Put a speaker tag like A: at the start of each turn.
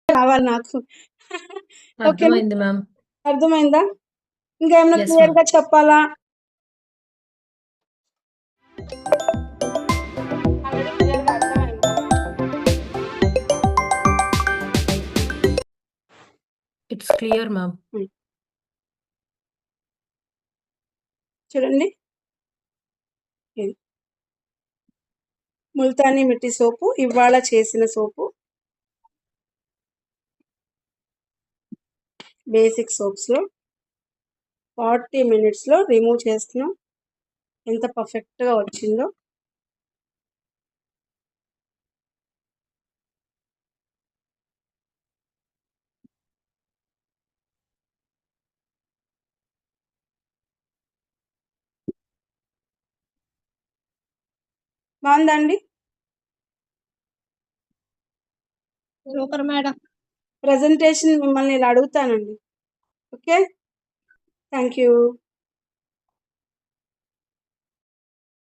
A: రావాలి నాకు. ఓకేనా?
B: అర్థమైంది మ్యామ్.
A: అర్థమైందా? ఇంకా ఏమైనా
B: Yes,
A: క్లియర్ గా చెప్పాలా? ఆల్రెడీ క్లియర్ గా అర్థమైందా?
B: It's clear ma'am.
A: చూడండి, ఇది ముల్తానీ మిట్టి సోపు, ఇవాళ చేసిన సోపు, బేసిక్ సోప్స్ లో 40 minutes లో రిమూవ్ చేస్తున్నాం. ఎంత పర్ఫెక్ట్ గా వచ్చిందో. బాగుందండి?
C: Super madam.
A: ప్రెజెంటేషన్ మిమ్మల్ని ఇలా అడుగుతానండి. Okay, thank you.